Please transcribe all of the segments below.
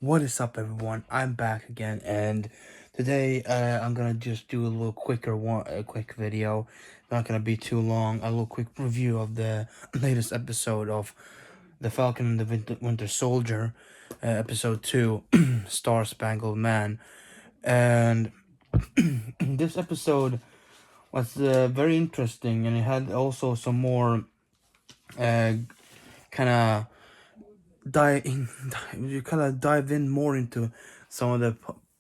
What is up, everyone? I'm back again, and today I'm gonna just do a little a quick video. Not gonna be too long. A little quick review of the latest episode of the Falcon and the Winter Soldier, episode 2, Star Spangled Man. And this episode was very interesting, and it had also some more kind of dive in. You kind of dive in more into some of the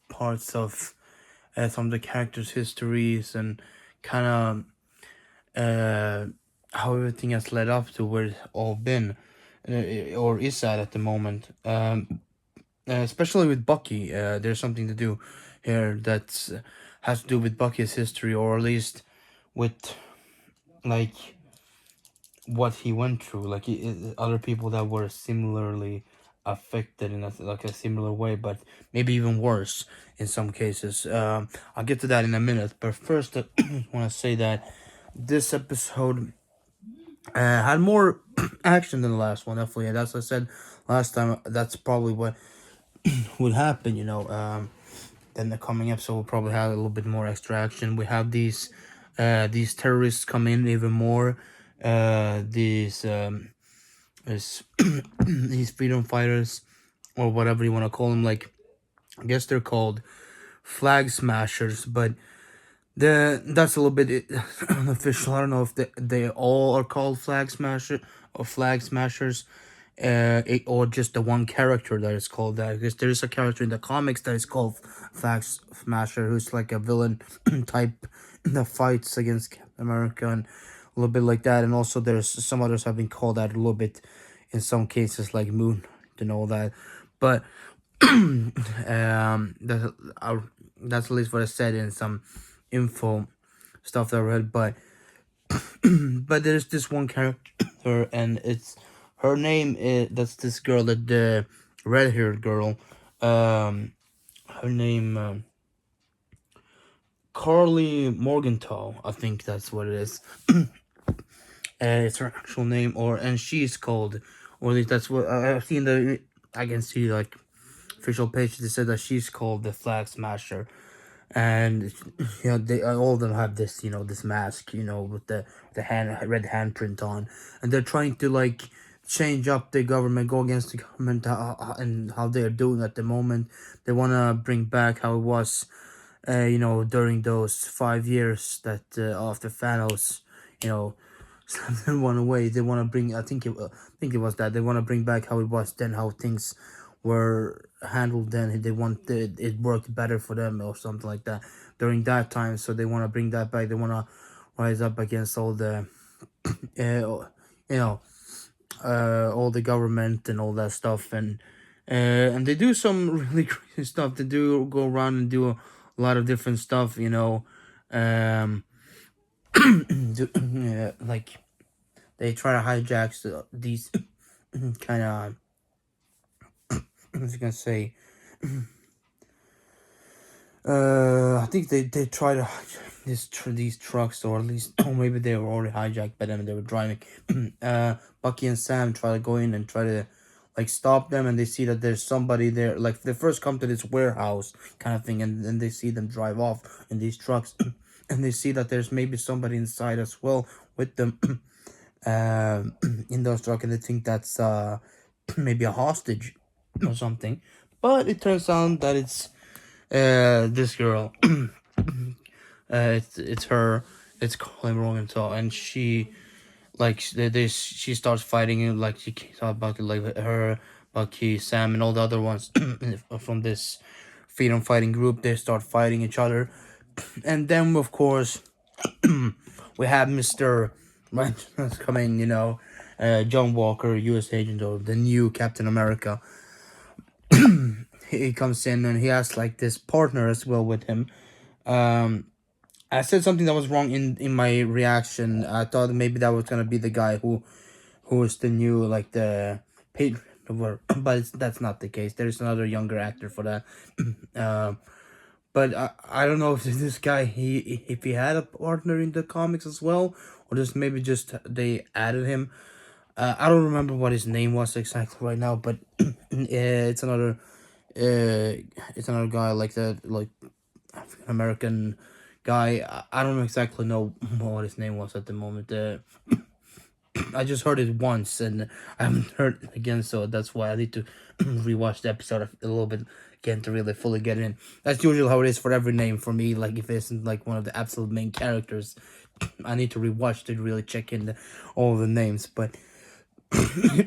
parts of some of the characters' histories and kind of how everything has led up to where it's all been or is at the moment. Especially with Bucky, there's something to do here that has to do with Bucky's history, or at least with like what he went through, like other people that were similarly affected in a similar way, but maybe even worse in some cases. I'll get to that in a minute, but first I want to say that this episode had more action than the last one, definitely. And as I said last time, that's probably what would happen. Then the coming episode will probably have a little bit more extra action. We have these terrorists come in even more. These these freedom fighters, or whatever you want to call them. Like, I guess they're called flag smashers, but that's a little bit unofficial. I don't know if they all are called flag smashers, or just the one character that is called that. Because there is a character in the comics that is called Flag Smasher, who's like a villain type that fights against Captain America and a little bit like that. And also there's some others have been called out a little bit in some cases, like Moon and all that. But that's at least what I said in some info stuff that I read. But but there's this one character, and it's her name is that's this girl, that the red haired girl. Her name Carly Morgenthau, I think that's what it is. It's her actual name, and she's called, or at least that's what I've seen. I can see like official page. They said that she's called the Flag Smasher, and they all of them have this this mask, with the red handprint on, and they're trying to like change up the government, go against the government, and how they're doing at the moment. They want to bring back how it was, during those 5 years that after Thanos, you know, sent one away. They want to bring. I think it was that they want to bring back how it was then, how things were handled then. They want it worked better for them or something like that during that time. So they want to bring that back. They want to rise up against all the, all the government and all that stuff. And they do some really crazy stuff. They do go around and do a lot of different stuff. Like they try to hijack these kind of, I was gonna say, I think they try to hijack these trucks, or at least, or maybe they were already hijacked by them and they were driving. Bucky and Sam try to go in and try to like stop them, and they see that there's somebody there. Like, they first come to this warehouse kind of thing, and then they see them drive off in these trucks, and they see that there's maybe somebody inside as well with them, in those trucks, and they think that's maybe a hostage or something. But it turns out that it's this girl. It's her. It's Colin Morgenthau, and she she starts fighting, like she talked about, like her, Bucky, Sam, and all the other ones from this freedom fighting group. They start fighting each other, and then of course we have Mr. Ranch coming. John Walker, U.S. agent, or the new Captain America. He comes in, and he has like this partner as well with him. I said something that was wrong in my reaction. I thought maybe that was gonna be the guy who is the new, like, the patron of her, but that's not the case. There's another younger actor for that. But I don't know if this guy, if he had a partner in the comics as well, or just they added him. I don't remember what his name was exactly right now, but it's another it's another guy like that, like African American guy. I don't exactly know what his name was at the moment. I just heard it once and I haven't heard it again, so that's why I need to rewatch the episode a little bit again to really fully get in. That's usually how it is for every name for me. Like if it isn't like one of the absolute main characters, I need to rewatch to really check in all the names. But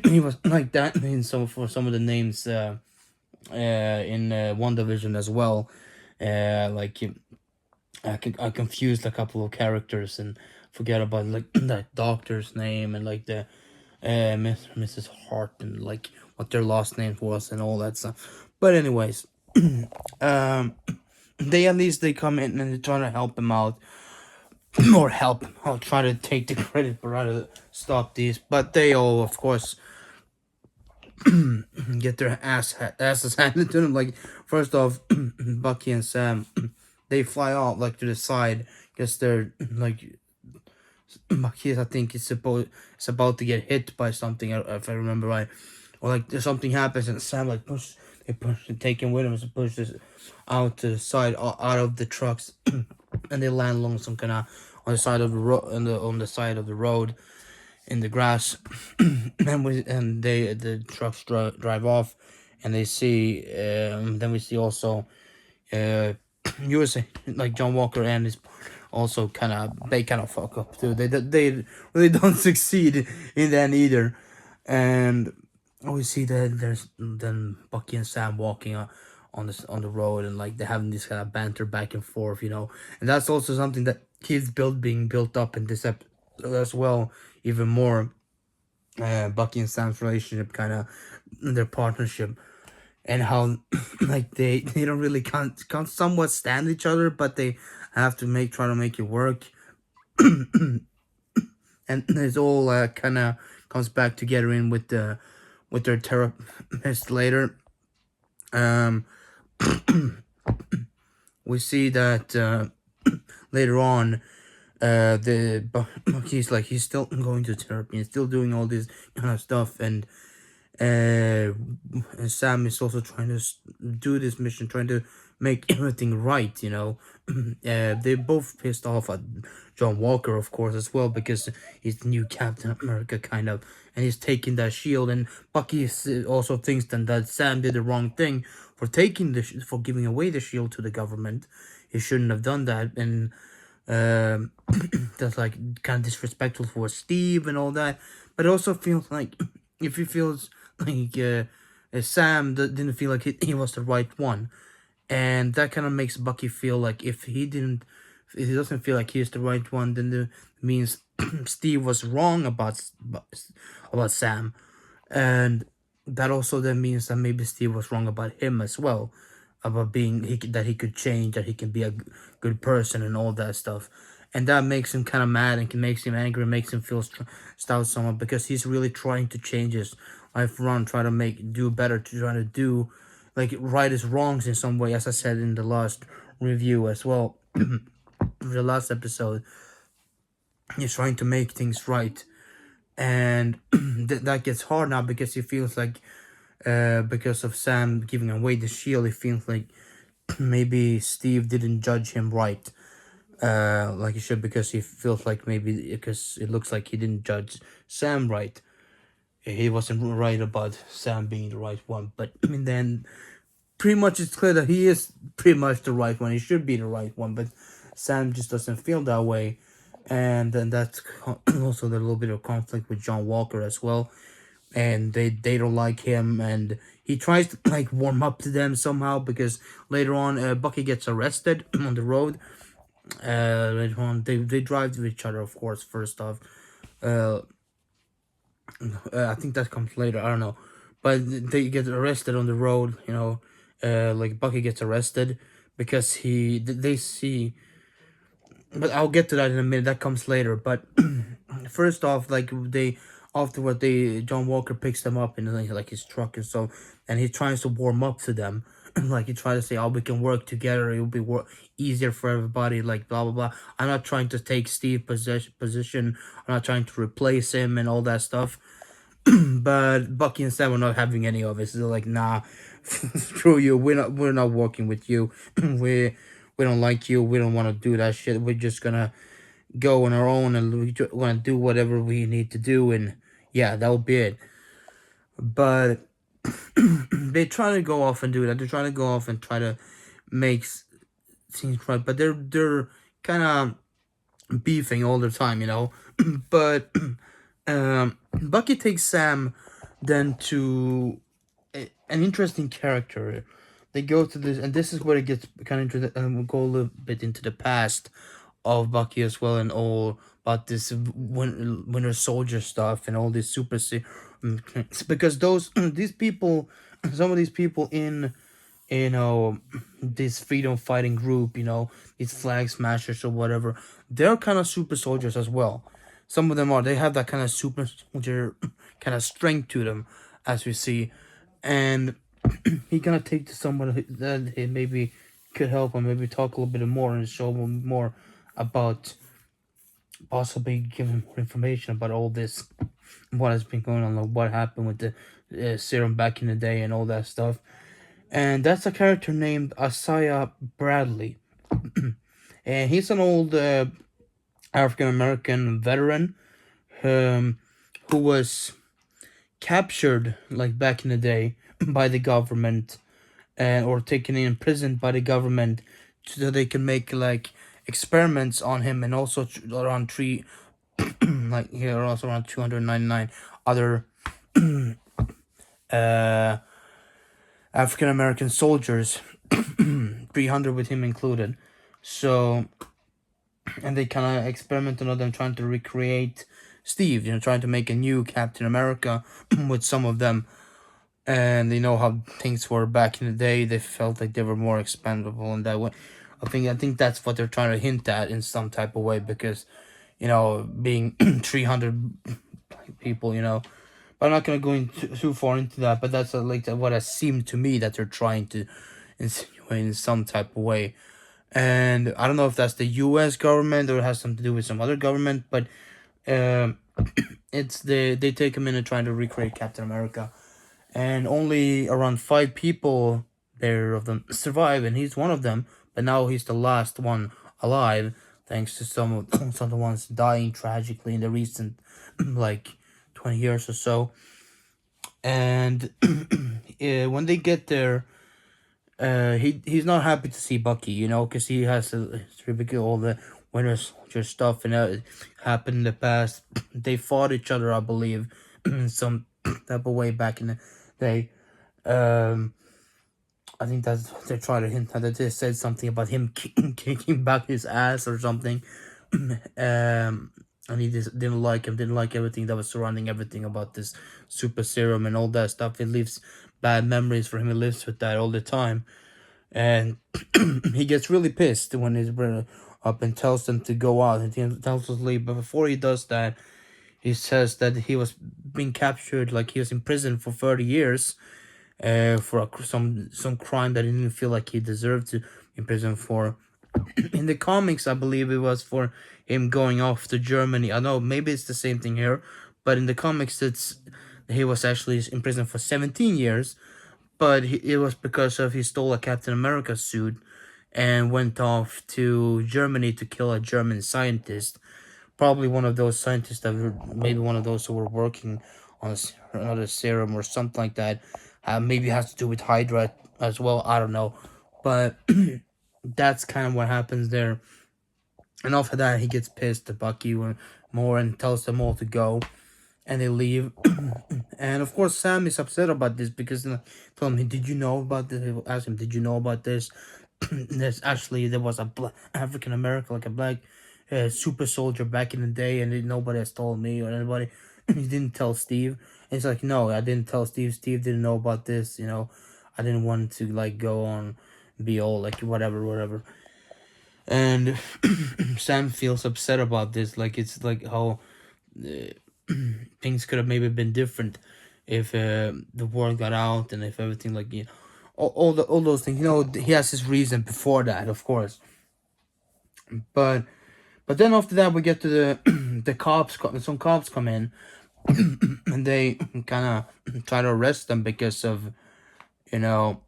he was like that in some for some of the names in One Division as well. Like I confused a couple of characters and forget about like that doctor's name and like the Mrs. Hart and like what their last name was and all that stuff. But anyways, um, they at least they come in and they try to help him out or help him out, try to take the credit but rather stop these. But they all, of course, get their asses handed to them. Like first off, Bucky and Sam, they fly off like to the side because they're like Bucky. I think it's about to get hit by something if I remember right, or like there's something happens and Sam like push and take him with him and pushes out to the side out of the trucks, and they land along some kind of on the side of the road on the side of the road in the grass, and the trucks drive off, and they see then we see also USA like John Walker and his also they kind of fuck up too. They really don't succeed in that either, and we see that there's then Bucky and Sam walking on the road and like they're having this kind of banter back and forth, and that's also something that keeps being built up in this episode as well, even more. Bucky and Sam's relationship, kind of their partnership, and how like they don't really can't somewhat stand each other, but they have to try to make it work, and it's all kind of comes back together in with their therapist later. Um, we see that later on, he's still going to therapy and still doing all this kind of stuff, and Sam is also trying to do this mission, trying to make everything right. They both pissed off at John Walker, of course, as well, because he's the new Captain America, kind of, and he's taking that shield. And Bucky also thinks then that Sam did the wrong thing for taking for giving away the shield to the government. He shouldn't have done that, and that's like kind of disrespectful for Steve and all that. But it also feels like if he feels like Sam didn't feel like he was the right one, and that kind of makes Bucky feel like if he doesn't feel like he's the right one, then it means Steve was wrong about Sam, and that also then means that maybe Steve was wrong about him as well, about that he could change, that he can be a good person and all that stuff. And that makes him kind of mad and makes him angry, makes him feel stout somewhat, because he's really trying to change his life around, try to do better, to try to do like right his wrongs in some way, as I said in the last review as well. The last episode, he's trying to make things right, and that gets hard now because he feels like because of Sam giving away the shield, he feels like maybe Steve didn't judge him right, like he should, because he feels like maybe because it looks like he didn't judge Sam right. He wasn't right about Sam being the right one, but I mean, then pretty much it's clear that he is pretty much the right one. He should be the right one, but Sam just doesn't feel that way, and then that's also the little bit of conflict with John Walker as well, and they don't like him, and he tries to like warm up to them somehow, because later on Bucky gets arrested on the road. Later on they drive to each other, of course, first off. I think that comes later, I don't know, but they get arrested on the road, like Bucky gets arrested because they see, but I'll get to that in a minute. That comes later. But first off, like afterward, John Walker picks them up in like his truck and so, and he tries to warm up to them. Like he tries to say, "Oh, we can work together. It will be easier for everybody." Like blah blah blah. I'm not trying to take Steve's position. I'm not trying to replace him and all that stuff. But Bucky and Sam were not having any of it. So they're like, nah, screw you. We're not working with you. We don't like you. We don't want to do that shit. We're just gonna go on our own, and we want to do whatever we need to do, and yeah, that'll be it. But they try to go off and do that. They're trying to go off and try to make things right, but they're kind of beefing all the time, you know. But Bucky takes Sam then to an interesting character. They go to this, and this is where it gets kind of interesting. And we'll go a little bit into the past of Bucky as well, and all about this Winter Soldier stuff and all this because those these people, some of these people in this freedom fighting group, these flag smashers or whatever, they're kind of super soldiers as well. Some of them are. They have that kind of super soldier kind of strength to them, as we see, and he gonna take to someone that he maybe could help him, maybe talk a little bit more and show him more about, possibly give him more information about all this, what has been going on, like what happened with the serum back in the day and all that stuff. And that's a character named Isaiah Bradley, and he's an old African American veteran, um, who was captured like back in the day by the government, and or taken in prison by the government so that they can make like experiments on him, and also around three like here also around 299 other uh African American soldiers, 300 with him included. So, and they kind of experimented on them, trying to recreate Steve, trying to make a new Captain America with some of them. And they know how things were back in the day. They felt like they were more expendable in that way. I think that's what they're trying to hint at in some type of way, because being 300 people, but I'm not gonna go too far into that. But that's like what it seemed to me that they're trying to insinuate in some type of way. And I don't know if that's the U.S. government or it has something to do with some other government, but um, it's they take him in and trying to recreate Captain America, and only around 5 people there of them survive, and he's one of them. But now he's the last one alive, thanks to some of the ones dying tragically in the recent like 20 years or so. And when they get there, he's not happy to see Bucky, because he has a history all the Winter Soldier stuff, and happened in the past. They fought each other, I believe, in some type of way back in the day. Um, I think that's what they're trying to hint at. They said something about him kicking back his ass or something. And he just didn't like him, didn't like everything that was surrounding everything about this super serum and all that stuff. It leaves bad memories for him. He lives with that all the time. And he gets really pissed when his brother up and tells them to go out, and he tells us to leave. But before he does that, he says that he was being captured, like he was in prison for 30 years, for some crime that he didn't feel like he deserved to be in prison for. In the comics, I believe it was for him going off to Germany. I know maybe it's the same thing here, but in the comics, he was actually in prison for 17 years. But it was because of he stole a Captain America suit and went off to Germany to kill a German scientist. Probably one of those scientists that were maybe one of those who were working on another serum or something like that. Maybe it has to do with Hydra as well. I don't know, but that's kind of what happens there. And after that, he gets pissed at Bucky more and tells them all to go, and they leave. And of course, Sam is upset about this because told him, "Did you know about this?" He asked him, "Did you know about this?" There was a African American, like a black super soldier back in the day, and nobody has told me or anybody. He didn't tell Steve. And he's like, "No, I didn't tell Steve. Steve didn't know about this. I didn't want to like go on, be all like whatever." And Sam feels upset about this. Like it's like how things could have maybe been different if the word got out, and if everything like all those things. He has his reason before that, of course. But then after that, we get to the the cops. Some cops come in, and they kind of try to arrest them because of, you know,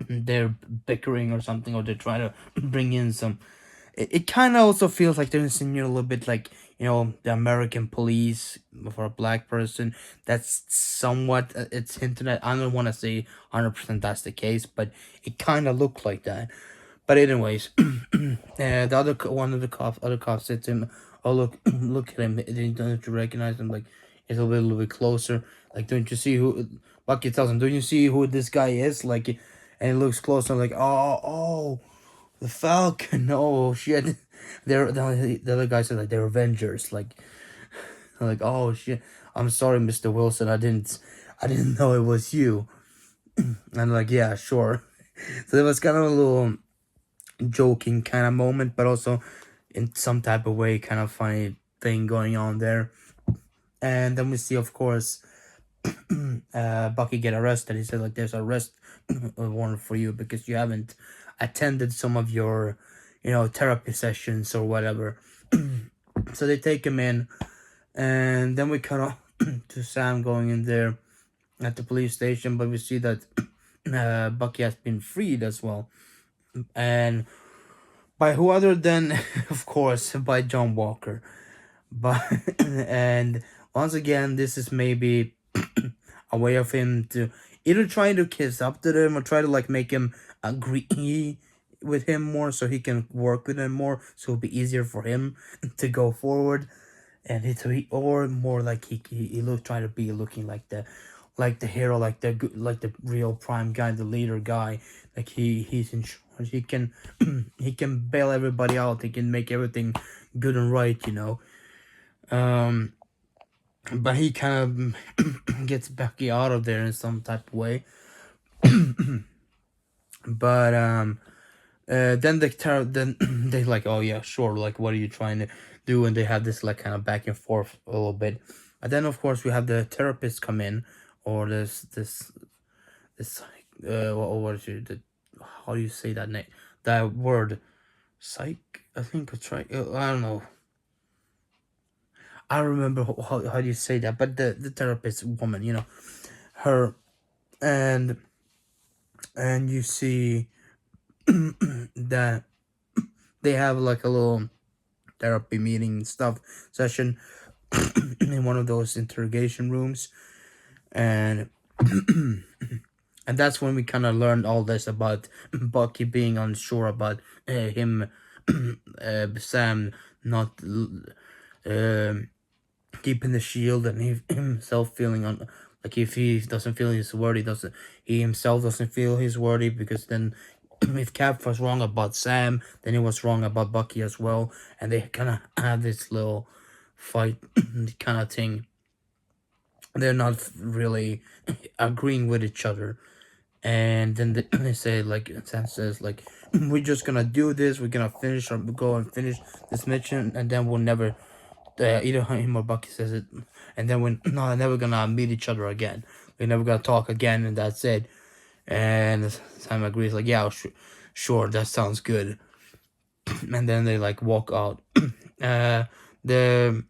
they're bickering or something, or they try to bring in some. It kind of also feels like they're insinuating a little bit like, the American police for a black person. That's somewhat, it's hinted at. I don't want to say 100% that's the case, but it kind of looked like that. But anyways, the one of the cops, other cops said to him, "Oh look, look at him! Don't you recognize him? Like, he's a little bit closer. Like, don't you see who?" Bucky tells him, "Don't you see who this guy is?" Like, and he looks closer, like, "Oh, the Falcon! Oh shit!" The other guy said like they're Avengers. Like, "Oh shit! I'm sorry, Mr. Wilson. I didn't know it was you." And like, yeah, sure. So it was kind of a little joking kind of moment, but also in some type of way, kind of funny thing going on there. And then we see, of course, Bucky get arrested. He said like, "There's arrest warrant for you because you haven't attended some of your, therapy sessions or whatever." So they take him in, and then we cut off to Sam going in there at the police station, but we see that Bucky has been freed as well, and by who other than, of course, by John Walker. But and once again, this is maybe a way of him to either try to kiss up to them or try to like make him agree with him more so he can work with him more, so it'll be easier for him to go forward. And or more like he look try to be looking like the hero, like the real prime guy, the leader guy. Like he's in charge. He can he can bail everybody out. He can make everything good and right. Um, but he kind of gets Becky out of there in some type of way. But then then they like, "Oh yeah, sure, like what are you trying to do?" And they have this like kind of back and forth a little bit. And then of course we have the therapist come in, or this what is it, how do you say that name, that word, psych, I think it's right. I don't know, I don't remember how do you say that, but the therapist woman, her. And and you see that they have like a little therapy meeting stuff session in one of those interrogation rooms. And and that's when we kind of learned all this about Bucky being unsure about him, Sam not keeping the shield, and himself feeling on, like if he doesn't feel he's worthy, he himself doesn't feel he's worthy, because then if Cap was wrong about Sam, then he was wrong about Bucky as well, and they kind of have this little fight kind of thing. They're not really agreeing with each other, and then they say like, Sam says like, "We're just gonna do this. We're gonna finish or go and finish this mission, and then we'll never." Either him or Bucky says it, and then we're not never gonna meet each other again. We're never gonna talk again, and that's it. And Sam agrees, like, "Yeah, sure, that sounds good." And then they like walk out. The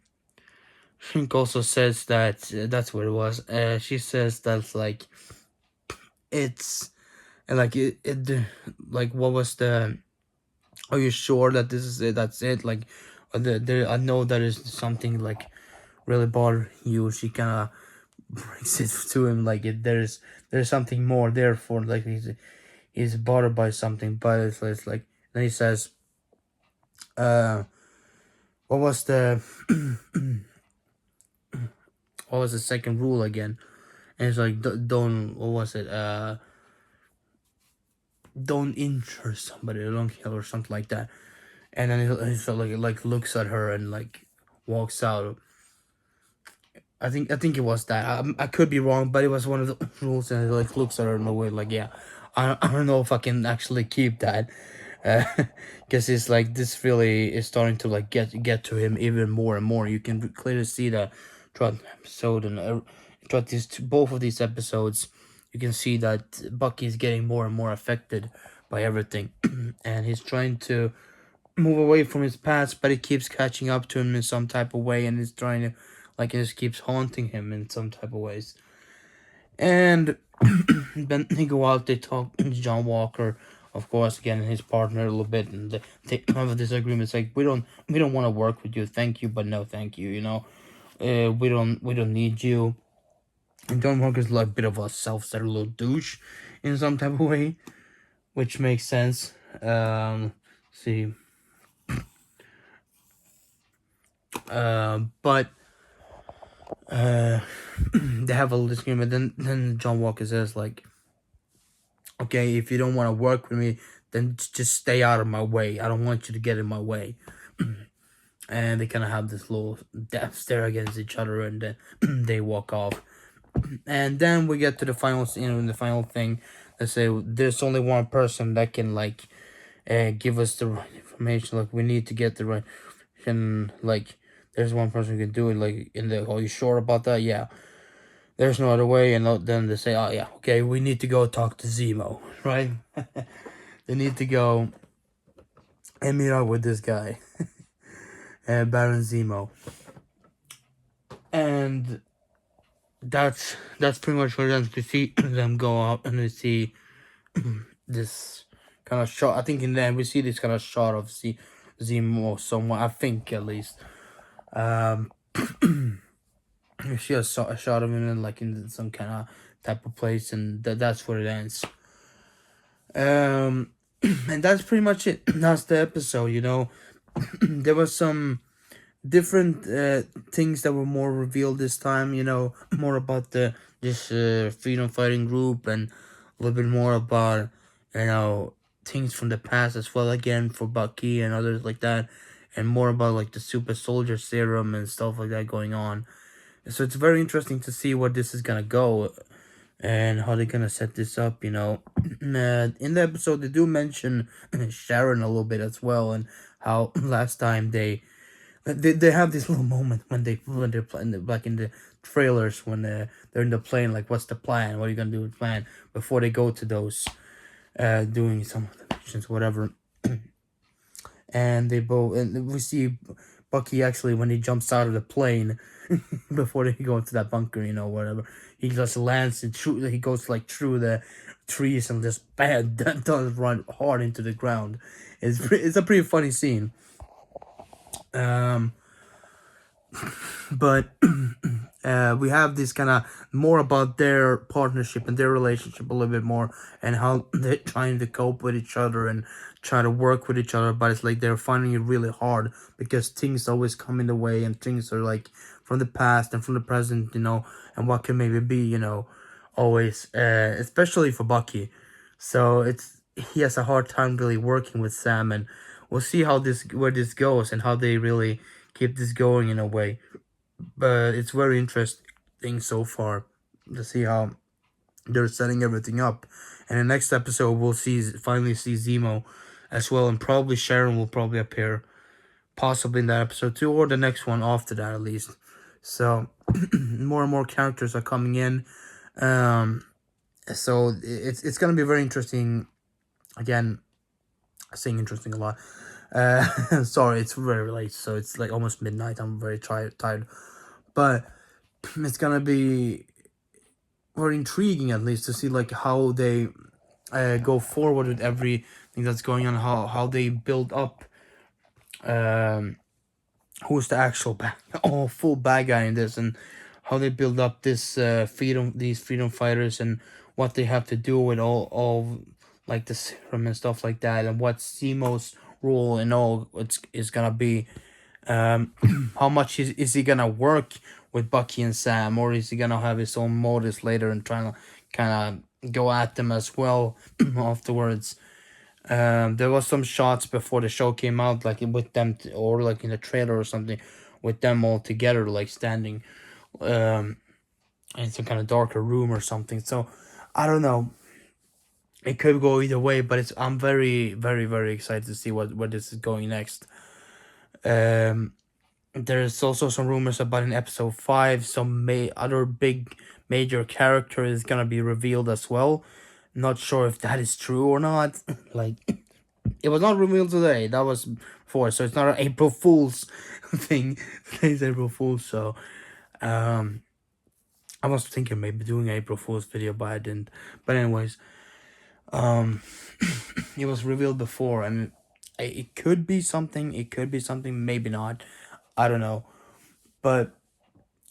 Shrink also says that that's what it was. She says that's like, it's like like, what was the? Are you sure that this is it? That's it. Like, I know that is something like really bother you. She kind of brings it to him like there's something more there for, like, he's bothered by something, but it's like, then he says, uh what was the what was the second rule again? And it's like, don't, what was it, don't injure somebody, don't kill, or something like that. And then he like looks at her and like walks out. I think it was that. I could be wrong, but it was one of the rules, and it like looks at her in a way like, yeah, I don't know if I can actually keep that, because it's like this really is starting to like get to him even more and more. You can clearly see that throughout the episode, and throughout both of these episodes, you can see that Bucky is getting more and more affected by everything, and he's trying to move away from his past, but it keeps catching up to him in some type of way, and he's trying to like it just keeps haunting him in some type of ways. And then they go out, they talk to John Walker, of course, again, and his partner a little bit, and they have a disagreement. It's like, we don't want to work with you, thank you, but no thank you, we don't need you. And John Walker's like a bit of a self-centered little douche in some type of way, which makes sense. See, but they have a little disagreement. Then John Walker says like, okay, if you don't want to work with me, then just stay out of my way. I don't want you to get in my way. And they kind of have this little death stare against each other, and then they walk off. And then we get to the final, the final thing. They say there's only one person that can like give us the right information. Like we need to get the right, and like there's one person who can do it. Like are you sure about that? Yeah. There's no other way, and then they say, oh yeah, okay, we need to go talk to Zemo, right? They need to go and meet up with this guy, Baron Zemo, and that's pretty much for them to see them go out and we see this kind of shot. I think in the end we see this kind of shot of Zemo somewhat. I think at least. You see a shot of him in like in some kind of type of place, and that's where it ends. And that's pretty much it. That's the episode. There was some different things that were more revealed this time. More about this freedom fighting group, and a little bit more about things from the past as well. Again for Bucky and others like that, and more about like the super soldier serum and stuff like that going on. So it's very interesting to see where this is gonna go, and how they're gonna set this up. In the episode, they do mention Sharon a little bit as well, and how last time they have this little moment when they're playing back in the trailers when they're in the plane. Like, what's the plan? What are you gonna do with the plan before they go to those doing some of the missions, whatever. And we see Bucky actually when he jumps out of the plane before they go into that bunker, whatever. He just lands he goes like through the trees and just bam, does run hard into the ground. It's a pretty funny scene. But we have this kind of more about their partnership and their relationship a little bit more, and how they're trying to cope with each other and try to work with each other. But it's like they're finding it really hard because things always come in the way, and things are like from the past and from the present, and what can maybe be, always, especially for Bucky. So he has a hard time really working with Sam, and we'll see where this goes and how they really keep this going in a way. But it's very interesting so far to see how they're setting everything up. And the next episode we'll finally see Zemo as well, and probably Sharon will probably appear, possibly in that episode too, or the next one after that at least. So more and more characters are coming in. So it's gonna be very interesting. Again, saying interesting a lot. Sorry, it's very late, so it's like almost midnight. I'm very tired, but it's gonna be very intriguing at least to see like how they go forward with everything that's going on. How they build up. Who's the actual full bad guy in this, and how they build up these freedom fighters, and what they have to do with all like the serum and stuff like that, and what Zemo's role and all is gonna be. How much is he gonna work with Bucky and Sam, or is he gonna have his own motives later and trying to kind of go at them as well afterwards? There was some shots before the show came out, like with them, or like in the trailer or something, with them all together, like standing, in some kind of darker room or something. So, I don't know. It could go either way, but I'm very, very, very excited to see where this is going next. There's also some rumors about in episode 5, some other big major character is gonna be revealed as well. Not sure if that is true or not. Like, it was not revealed today. That was before, so it's not an April Fool's thing. Today's April Fool's, so Um, I was thinking maybe doing an April Fool's video, but I didn't. But anyways, um, it was revealed before, and it could be something. It could be something. Maybe not. I don't know. But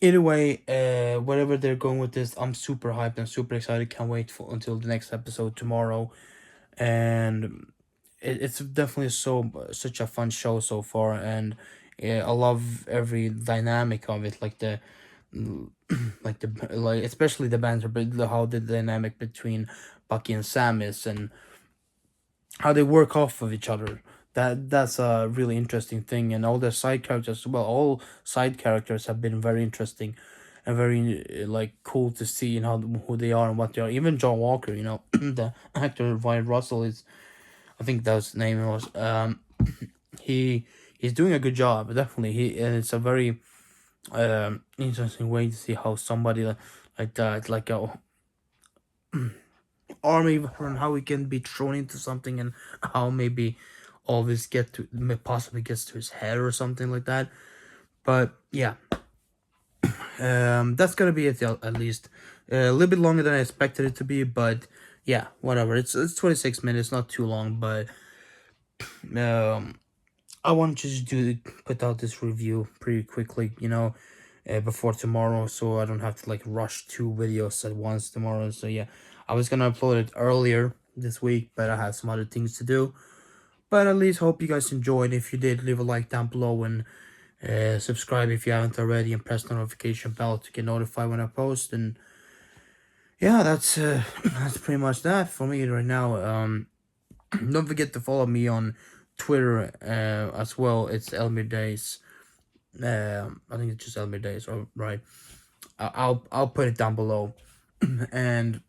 either way, whatever they're going with this, I'm super hyped and super excited. Can't wait for until the next episode tomorrow. And it's definitely such a fun show so far, and I love every dynamic of it, like the like especially the banter, but how the dynamic between Bucky and Sam is, and how they work off of each other. That's a really interesting thing, and all the side characters. Well, all side characters have been very interesting, and very like cool to see and how who they are and what they are. Even John Walker, the actor Ryan Russell is, I think that's his name was. He he's doing a good job. Definitely, and it's a very interesting way to see how somebody like that, like a army veteran, how he can be thrown into something, and how maybe all this possibly gets to his head or something like that. But yeah, that's gonna be it at least. A little bit longer than I expected it to be, but yeah, whatever. It's 26 minutes, not too long, but um, I wanted to just put out this review pretty quickly, before tomorrow, so I don't have to like rush two videos at once tomorrow. So yeah, I was gonna upload it earlier this week, but I had some other things to do. But at least hope you guys enjoyed. If you did, leave a like down below, and subscribe if you haven't already, and press the notification bell to get notified when I post. And yeah, that's that's pretty much that for me right now. Don't forget to follow me on Twitter as well. It's Elmer Days. I think it's just Elmer Days, or right. I'll put it down below, and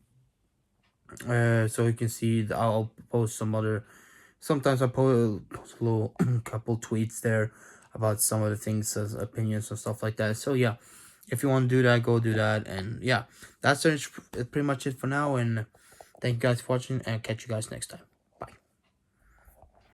so you can see. I'll post some other. Sometimes I post a little couple tweets there about some of the things as opinions and stuff like that. So yeah, if you want to do that, go do that. And yeah, that's pretty much it for now. And thank you guys for watching, and catch you guys next time.